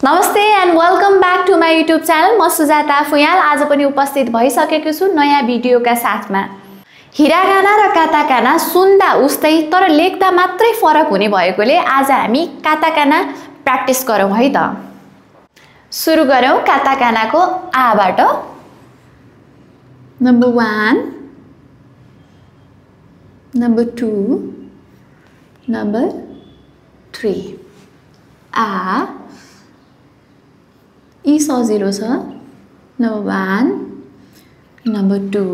नमस्ते and welcome back to my YouTube channel. म सुजाता फुयाल आज पनि उपस्थित भइसकेको छु नयाँ भिडियोका साथमा। हिरागाना र काताकाना सुन्दा उस्तै तर लेख्दा मात्रै फरक हुने भएकोले आज हामी काताकाना प्र्याक्टिस गरौँ है त। सुरु गरौँ काताकानाको आबाट। नम्बर 1, नम्बर 2, नम्बर 3 आ ई सजिलो छ। नम्बर 1, नम्बर 2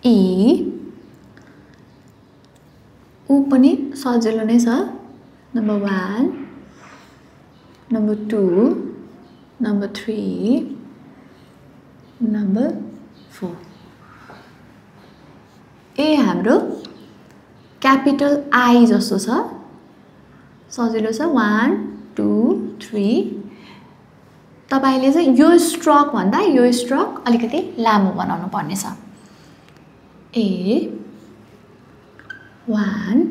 ई ऊ पनि सजिलो नै छ। Number 1, number 2, number 3, number 4। ए हाम्रो क्यापिटल आई जस्तो छ, सजिलो छ। 1, 2, 3। तपाईले चाहिँ यो स्ट्रोक भन्दा यो स्ट्रोक अलिकति लामो बनाउनु पर्ने छ। ए 1,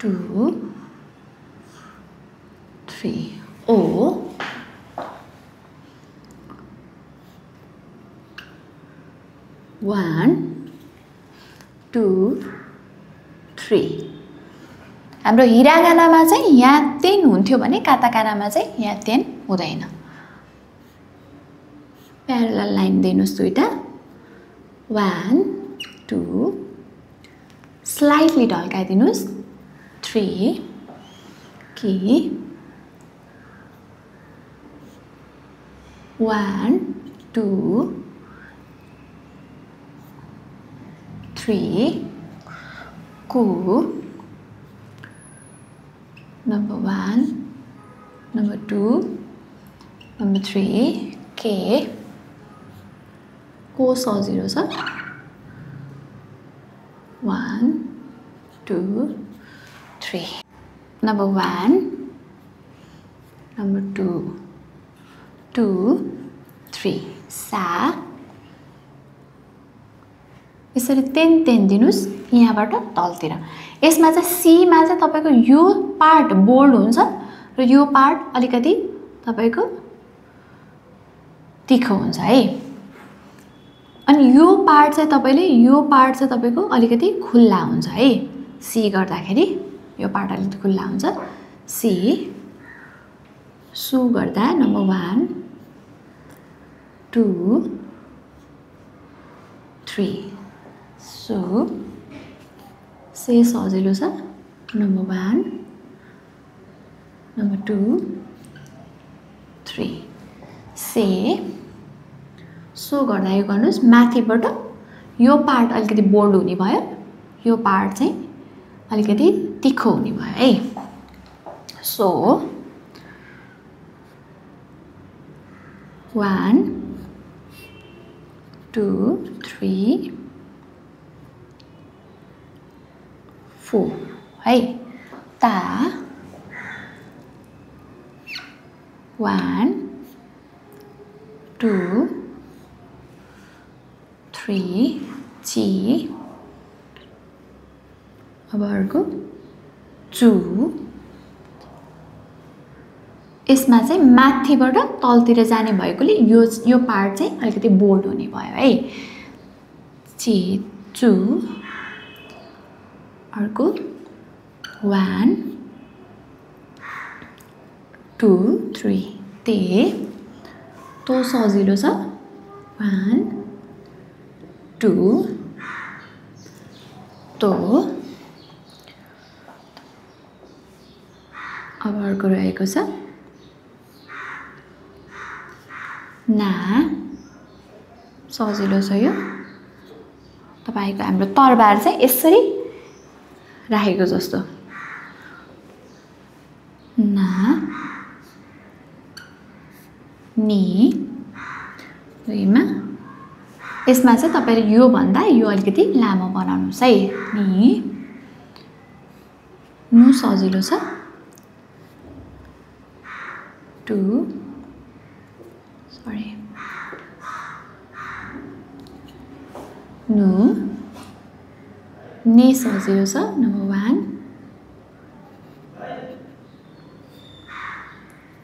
2, 3। ओ 1, 2, 3। हाम्रो हिरागानामा चाहिँ यहाँ 10 हुन्थ्यो भने काताकानामा चाहिँ यहाँ 10 हुँदैन। प्यारलल लाइन दिनुस् दुईटा। 1, 2 स्लाइटली ढल्काइदिनुस्। 3 कि 1, 2, 3 को नम्बर 1, नम्बर 2, नम्बर 3 के को सजिलो छ। 1, 2, 3। नम्बर 1, नम्बर 2, 2, 3 सा। यसरी 10 दिनुस् यहाँबाट तलतिर। यसमा चाहिँ सीमा चाहिँ तपाईको यो पार्ट बोल्ड हुन्छ र यो पार्ट अलिकति तपाईको तिखो हुन्छ है। अनि यो पार्ट चाहिँ तपाईको अलिकति खुल्ला हुन्छ है। सी गर्दाखेरि यो पार्ट अलिकति खुल्ला हुन्छ। सी सु गर्दा नम्बर 1, 2, 3 सो से सजिलो छ। नम्बर 1, नम्बर 2, 3 से सो गर्दा यो गर्नुस् माथिबाट यो पार्ट अलिकति बोल्ड हुने भयो, यो पार्ट चाहिँ अलिकति तिखो हुने भयो है। सो 1, 2, 3, 4 है। ता 1, 2, 3 ची। अब अर्को 2। यसमा चाहिँ माथिबाट तलतिर जाने भएकोले यो पार्ट चाहिँ अलिकति बोल्ड हुने भयो है। ची 2। अर्को 1, 2, 3 ते तो सजिलो छ। 1, 2 तो। अब अर्को रहेको छ ना। सजिलो छ यो। तपाईको हाम्रो तरबार चाहिँ यसरी राखेको जस्तो। ना नि दुईमा। यसमा चाहिँ तपाईले यो भन्दा यो अलिकति लामो बनाउनुस् है। नि नु सजिलो छ। 2 सरी नु ने सजिलो छ। नम्बर 1,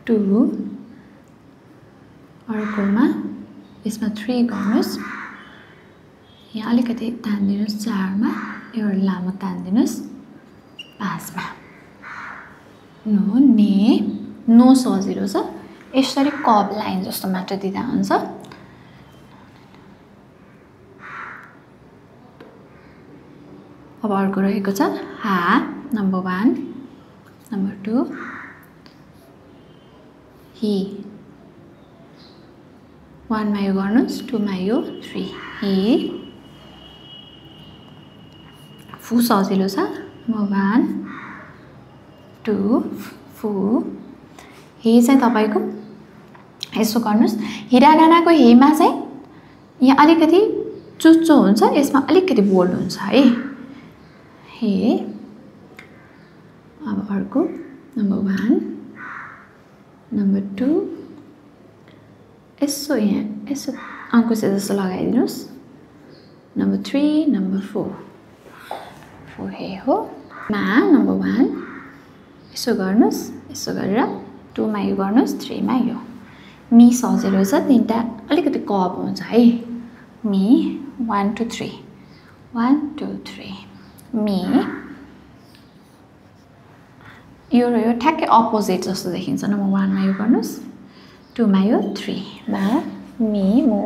2 अर्कोमा यसमा 3 गर्नुस् यहाँ अलिकति तान्दिनुस् 4 मा एउटा लामो तान्दिनुस् 5 मा नो सजिलो छ यसरी कर्भ लाइन जस्तो मात्र दिँदा हुन्छ अब अर्को रहेको छ हा नम्बर 1 नम्बर 2 ही 1 मा यो गर्नुस् 2 मा यो 3 ही फु सजिलो छ नम्बर 1 2 फु हे चाहिँ तपाईको यसो गर्नुस् हिरागानाको हेमा चाहिँ यहाँ अलिकति चुच्चो हुन्छ यसमा अलिकति बोल्ड हुन्छ है हे अब अर्को नम्बर 1 नम्बर 2 यसो यहाँ यसो अंकुश जस्तो लगाइदिनुस् नम्बर 3 नम्बर 4 हे हो मा नम्बर 1 यसो गर्नुस् यसो गरेर 2 मा यो गर्नुस् 3 मा यो मी सजिलो छ तीनटा अलिकति कर्भ हुन्छ है मी 1 2 3 1 2 3 मी यो र यो ठ्याक्कै अपोजिट जस्तो देखिन्छ नम्बर 1 मा यो गर्नुस् 2 मा यो 3 मा मी मो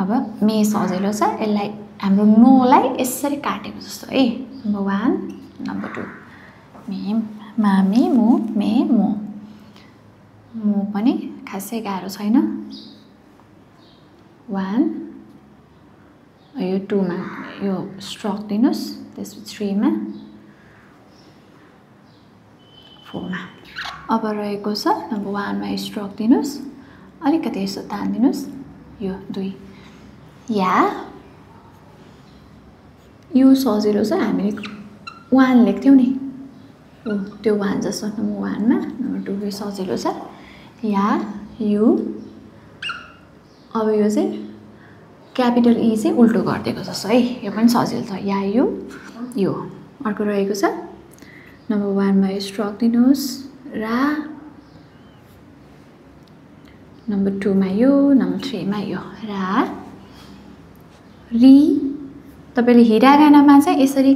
अब मे सजिलो छ यसलाई हाम्रो नोलाई यसरी काटेको जस्तो है नम्बर 1 नम्बर 2 मे मामी मो मे मो मो पनि खासै गाह्रो छैन 1 यो 2 मा यो स्ट्रोक दिनुस् त्यसपछि 3 मा 4 मा अब रहेको छ नम्बर 1 मा स्ट्रोक दिनुस् अलिकति यसो तान्दिनुस् यो 2 या यो सजिलो छ हामीले 1 लेख्थ्यौ नि त्यो 1 जस्तो नम्बर 1 मा नम्बर 2 यो सजिलो छ या यु अब यो चाहिँ क्यापिटल ई चाहिँ उल्टो गर्दिएको जस्तो है यो पनि सजिलो छ या यो अर्को रहेको छ नम्बर 1 मा स्ट्रोक दिनुस् रा नम्बर 2 मा यो नम्बर 3 मा यो रा री तपाईले हिरागानामा चाहिँ यसरी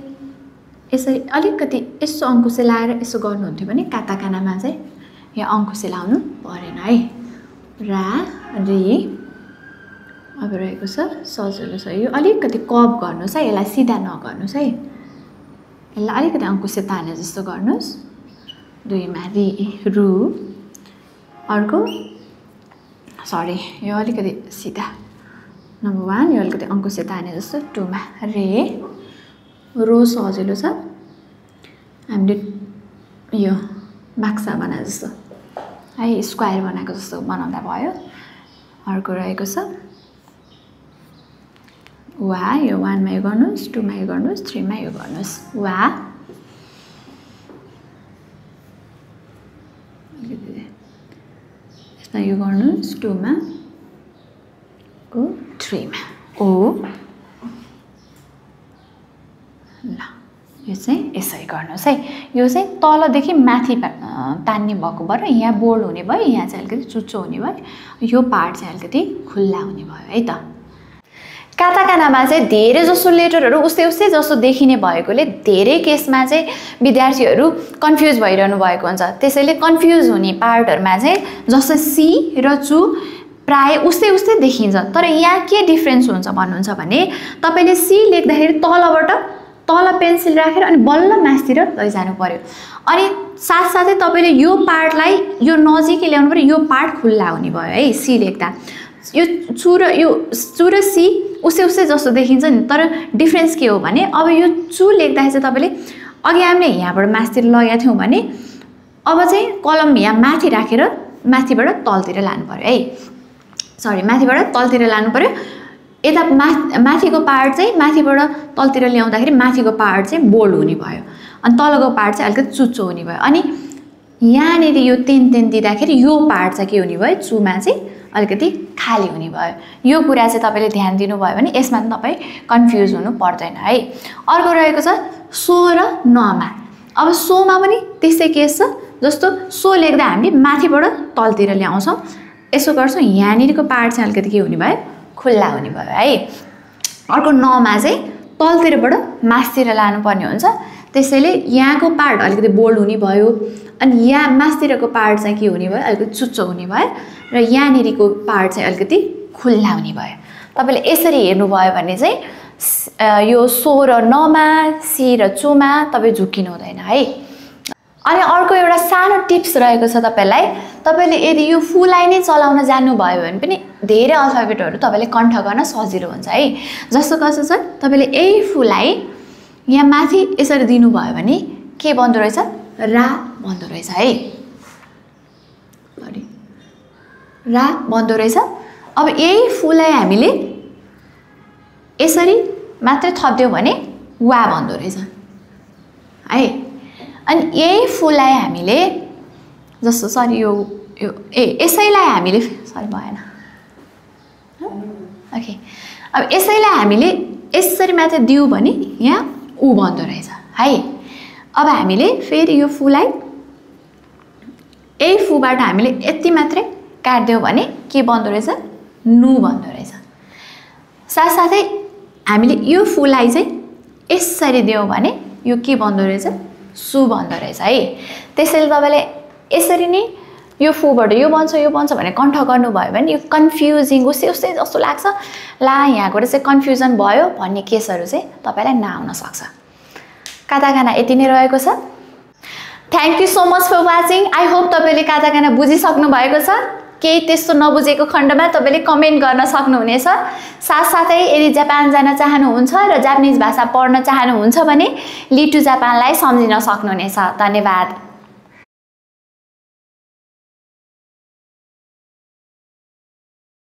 अलिकति यसो अंकुशे लाएर यसो गर्नुहुन्थ्यो भने काताकानामा चाहिँ यहाँ अंकुशे लाउनु परेन है रा री अब रहेको छ सजिलो छ यो अलिकति कर्भ गर्नुस् है यसलाई सिधा नगर्नुस् है यसलाई अलिकति अंकुशे ताने जस्तो गर्नुस् 2 मा री रु अर्को सरी यो अलिकति सिधा नम्बर 1 यो अलिकति अंकुशे ताने जस्तो 2 मा रे रो सजिलो छ हामीले यो माक्सा बना जस्तो है स्क्वायर बनाएको जस्तो बनाउँदा भयो अर्को रहेको छ वा यो 1 मा यो गर्नुस् 2 मा यो गर्नुस् 3 मा यो गर्नुस् वा यसमा यो गर्नुस् 2 मा को 3 मा ओ ल यो चाहिँ यसरी गर्नुस् है यो चाहिँ तलदेखि माथि तान्ने भएको भएर यहाँ बोल्ड हुने भयो यहाँ चाहिँ अलिकति चुच्चो हुने भयो यो पार्ट चाहिँ अलिकति खुल्ला हुने भयो है त काताकानामा चाहिँ धेरै जसो लेटरहरू उस्तै जसो देखिने भएकोले धेरै केसमा चाहिँ विद्यार्थीहरू कन्फ्युज भइरहनु भएको हुन्छ त्यसैले कन्फ्युज हुने पार्टहरुमा चाहिँ जस्तो सी र चु प्राय उस्तै देखिन्छ तर यहाँ के डिफरेन्स हुन्छ भन्नुहुन्छ भने तपाईले सी लेख्दाखेरि तलबाट तल पेन्सिल राखेर अनि बल्ल मास्तिर लैजानु पर्यो अनि साथसाथै तपाईले यो पार्टलाई यो नजिकै ल्याउनु पर्यो यो पार्ट खुल्ला हुने भयो है सी लेख्दा यो चु र सी उस्तै जस्तो देखिन्छ नि तर डिफरेन्स के हो भने अब यो चु लेख्दाखेरि चाहिँ तपाईले अघि हामीले यहाँबाट मास्तिर लगाएको थियौं भने अब चाहिँ कलम यहाँ माथि राखेर माथिबाट तलतिर लानु पर्यो है सरी माथिबाट तलतिर लानु पर्यो यता माथिको पार्ट चाहिँ माथिबाट तलतिर ल्याउँदाखेरि माथिको पार्ट चाहिँ बोल्ड हुने भयो अनि तलको पार्ट चाहिँ अलिकति चुच्चो हुने भयो अनि यहाँनेरि यो तेन दिँदाखेरि यो पार्ट चाहिँ के हुने भयो चुमा चाहिँ अलिकति खाली हुने भयो यो कुरा चाहिँ तपाईले ध्यान दिनुभयो भने यसमा तपाई कन्फ्युज हुनु पर्दैन है अर्को रहेको छ सो र नमा अब सोमा पनि त्यसै केस छ जस्तो सो लेख्दा हामी माथिबाट तलतिर ल्याउँछौँ यसो गर्छौँ यहाँनिरको पार्ट चाहिँ अलिकति के हुने भयो खुल्ला हुने भयो है अर्को नमा चाहिँ तलतिरबाट मासतिर लानुपर्ने हुन्छ त्यसैले यहाँको पार्ट अलिकति बोल्ड हुने भयो अनि यहाँ मासतिरको पार्ट चाहिँ के हुने भयो अलिकति चुच्चो हुने भयो र यहाँनिरको पार्ट चाहिँ अलिकति खुल्ला हुने भयो तपाईले यसरी हेर्नुभयो भने चाहिँ यो सो र नमा सी र चुमा तपाई झुकिनु हुँदैन है अनि अर्को एउटा सानो टिप्स रहेको छ तपाईले यदि यो फुलाई नै चलाउन जान्नुभयो भने पनि धेरै अल्फाबेटहरु तपाईले कण्ठ गर्न सजिलो हुन्छ है जस्तो कसो छ तपाईले यही फुलाई यहाँ माथि यसरी दिनु भयो भने के बन्दो रहेछ रा बन्दो रहेछ है रा बन्दो रहेछ अब यही फुलाई हामीले यसरी मात्र थप्दियौ भने वा बन्दो रहेछ है अनि यही फुलाई हामीले जस्तो सरी यो यसैलाई हामीले सरी भएन ओके अब यसैलाई हामीले यसरी मात्र दियौ भने यहाँ उ बन्दो रहेछ है अब हामीले फेरि यो फुलाई यही फुबाट हामीले यति मात्रै काट्दियौ भने के बन्दो रहेछ नु बन्दो रहेछ साथसाथै हामीले यो फुलाई चाहिँ यसरी दियौ भने यो के बन्दो रहेछ सु बन्दो रहेछ है त्यसैले तपाईले यसरी नै यो फुबाट यो बन्छ भने कण्ठ गर्नुभयो भने यो कन्फ्युजिङ उस्तै जस्तो लाग्छ ला यहाँबाट चाहिँ कन्फ्युजन भयो भन्ने केसहरु चाहिँ तपाईलाई नआउन सक्छ काताकाना यति नै रहेको छ thank you so much for watching I hope तपाईले काताकाना बुझिसक्नु भएको छ केही त्यस्तो नबुझेको खण्डमा तपाईले कमेन्ट गर्न सक्नुहुनेछ साथसाथै यदि जापान जान चाहनुहुन्छ र जापानिज भाषा पढ्न चाहनुहुन्छ भने ली टु जापानलाई सम्झिन सक्नुहुनेछ धन्यवाद